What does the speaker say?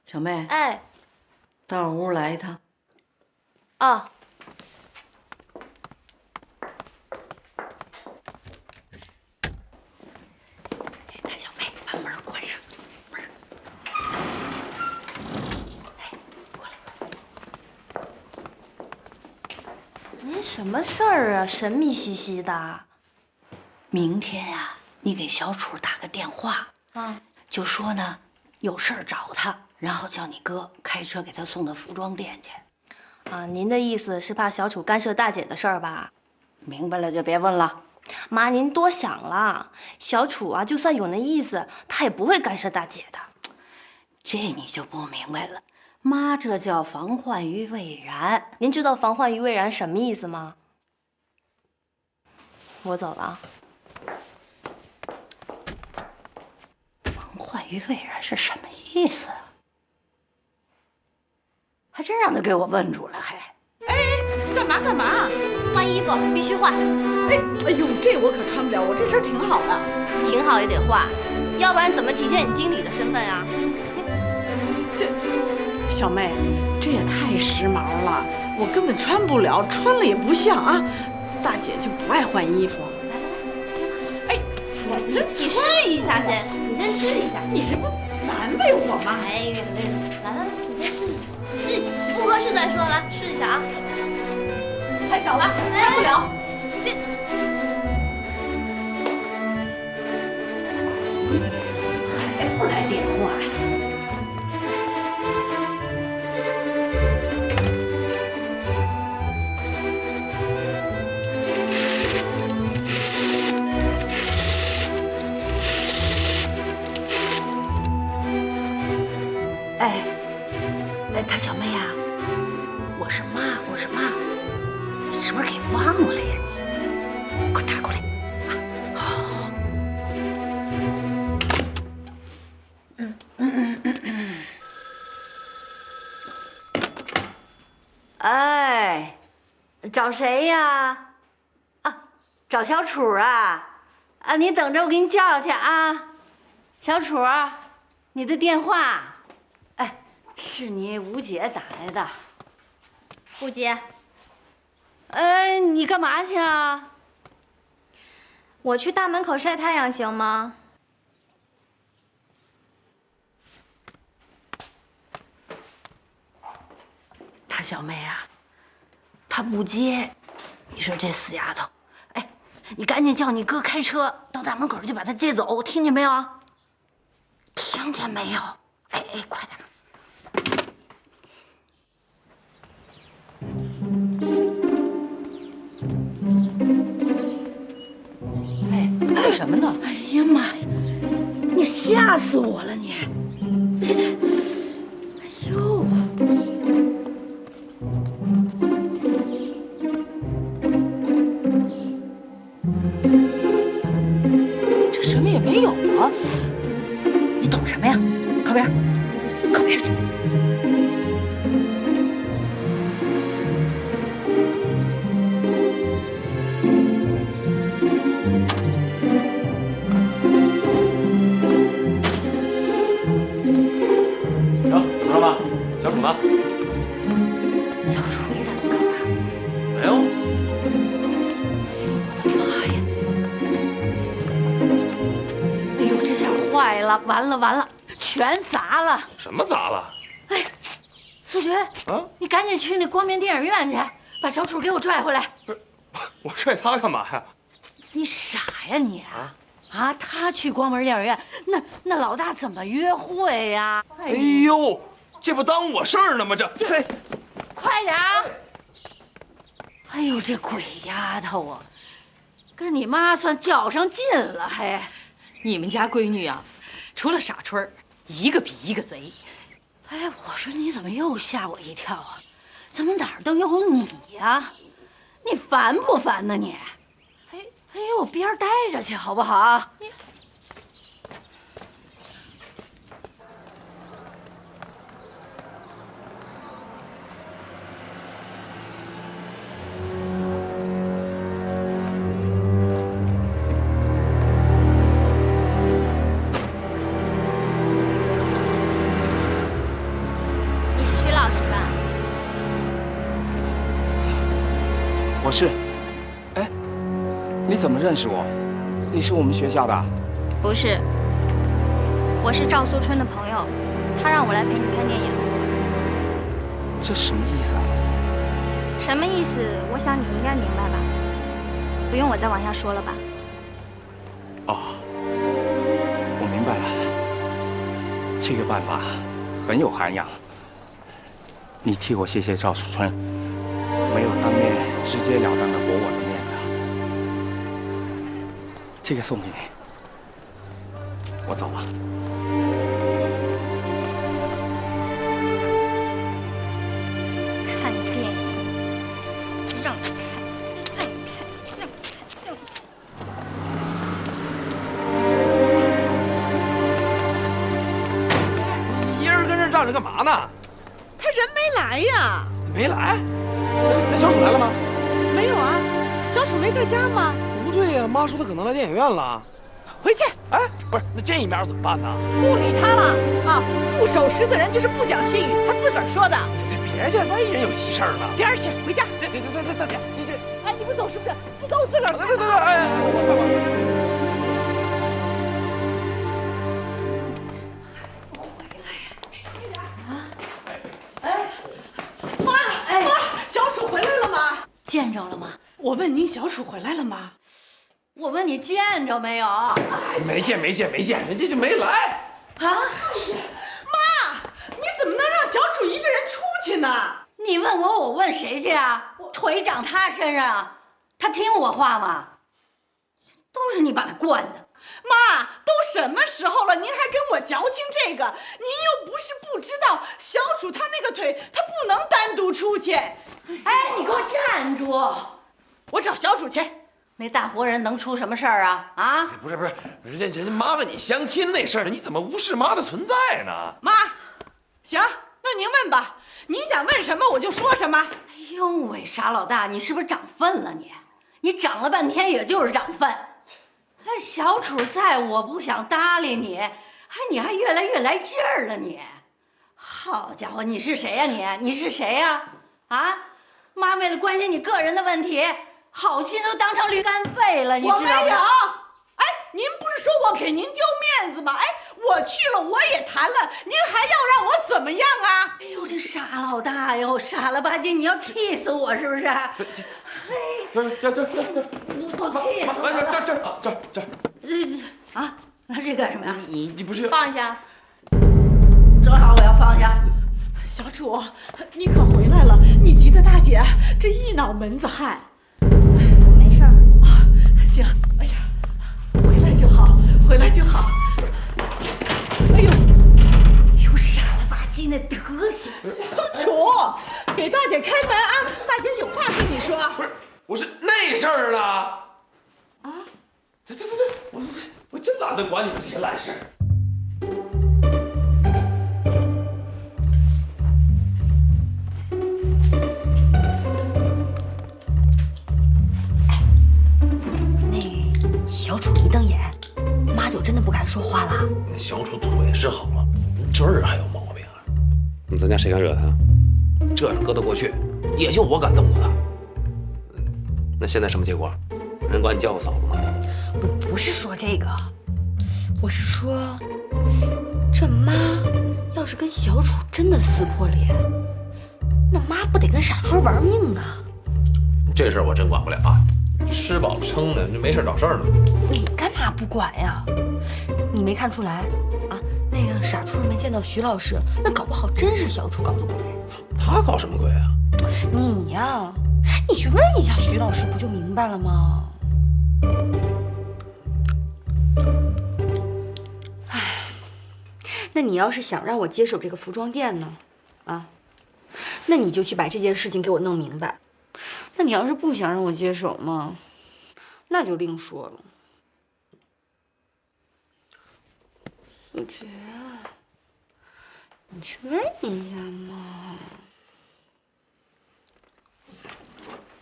小妹，哎，到我屋来一趟。哦，大小妹，把门关上。门。哎，过来。您什么事儿啊？神秘兮兮的。明天呀，你给小楚打个电话啊，就说呢有事儿找他，然后叫你哥开车给他送到服装店去。啊，您的意思是怕小楚干涉大姐的事儿吧？明白了就别问了。妈，您多想了。小楚啊，就算有那意思，他也不会干涉大姐的。这你就不明白了，妈，这叫防患于未然。您知道防患于未然什么意思吗？我走了啊。防患于未然是什么意思啊？还真让他给我问住了，还。干嘛干嘛？换衣服必须换，哎呦，这我可穿不了，我这身挺好的。挺好也得换，要不然怎么体现你经理的身份啊？这小妹，这也太时髦了，我根本穿不了，穿了也不像啊。大姐就不爱换衣服。哎，我这你试一下先，你先试一下。你这不难为我吗？哎，来，你先试一下，试一下，不合适再说，来试一下啊。太小了，穿不了。还不来电话呀？哎，大小妹呀，我是妈，你是不是给忘了呀你？快打过来。好。哎，找谁呀？啊，找小楚啊！啊，你等着，我给你叫去啊。小楚，你的电话。哎，是你吴姐打来的。不接，哎，你干嘛去啊？我去大门口晒太阳行吗？他小妹啊，她不接。你说这死丫头，哎，你赶紧叫你哥开车到大门口去把她接走，听见没有？听见没有？哎，快点！哎，干什么呢？哎呀妈呀，你吓死我了你！这，哎呦！这什么也没有啊！你懂什么呀？靠边，靠边去！怎么着妈？小楚呢？小楚没在门口啊？没有。我的妈呀！哎呦，这下坏了，完了，全砸了！什么砸了？哎，苏决，啊，你赶紧去那光明电影院去，把小楚给我拽回来。不是，我拽他干嘛呀？你傻呀你啊！他去光明电影院，那老大怎么约会呀？哎呦，这不耽误我事儿呢吗？这，嘿，快点啊！哎呦，这鬼丫头啊，跟你妈算较上劲了还。你们家闺女啊，除了傻春儿，一个比一个贼。哎，我说你怎么又吓我一跳啊？怎么哪儿都有你呀？你烦不烦呢你？哎呦，我边待着去好不好？我是。哎，你怎么认识我？你是我们学校的？不是，我是赵苏春的朋友，他让我来陪你看电影。这什么意思啊？什么意思？我想你应该明白吧？不用我再往下说了吧？哦，我明白了。这个办法很有涵养。你替我谢谢赵树春，没有当面直截了当的驳我的面子。这个送给你，我走了。看电影，让你看，让你看，让你看，让你看。你一人跟这站着干嘛呢？他人没来呀？没来？那小楚来了吗？没有啊，小楚没在家吗？不对呀，妈说她可能来电影院了。回去，哎，不是，那这一面怎么办呢？不理他了啊！不守时的人就是不讲信誉，他自个儿说的。这别去，万一人有急事儿呢？边儿去，回家。这，大姐，这，哎，你不走是不是？不走，我自个儿来。对，哎，我干嘛？妈，小楚回来了吗？见着了吗？我问您，小楚回来了吗？我问你见着没有？啊？没见，人家就没来。妈，你怎么能让小楚一个人出去呢？你问我，我问谁去啊？腿长他身上，他听我话吗？都是你把他惯的。妈，都什么时候了，您还跟我矫情这个？您又不是不知道，小楚他那个腿，他不能单独出去。哎，你给我站住！我找小楚去。那大活人能出什么事儿啊？啊！不是，人妈问你相亲那事儿呢，你怎么无视妈的存在呢？妈，行，那您问吧，您想问什么我就说什么。哎呦喂，傻老大，你是不是长粪了你？你长了半天也就是长粪。哎，小楚在，我不想搭理你，你还越来越来劲儿了你。好家伙，你是谁呀你是谁呀？啊，妈为了关心你个人的问题，好心都当成驴肝肺了，你知道吗？我没有。哎，您不是说我给您丢面子吗？哎，我去了，我也谈了，您还要让我怎么样啊？哎呦，这傻老大哟，傻了吧唧，你要气死我是不是？这，我气死我了！这，啊，拿这干什么呀？你不是放下。正好我要放下。小楚，你可回来了，你急得大姐这一脑门子汗。我没事儿。行，哎呀，回来就好，回来就好。哎呦，哟，傻了吧唧那德行！楚，给大姐开门啊！大姐有话跟你说。不是，我是那事儿了。啊？这，我真懒得管你们这些烂事儿。小楚一瞪眼，妈就真的不敢说话了。那小楚腿是好了，这儿还有毛病啊！你咱家谁敢惹他？这要搁到过去，也就我敢瞪过他。那现在什么结果？人管你叫我嫂子吗？不是说这个，我是说，这妈要是跟小楚真的撕破脸，那妈不得跟傻春玩命啊？这事儿我真管不了啊！吃饱了撑的，这没事找事儿呢。你干嘛不管呀？你没看出来啊？那个傻春没见到徐老师，那搞不好真是小楚搞的鬼。他搞什么鬼啊？你呀，你去问一下徐老师，不就明白了吗？哎，那你要是想让我接手这个服装店呢，啊，那你就去把这件事情给我弄明白。那你要是不想让我接手嘛，那就另说了。你去问一下嘛。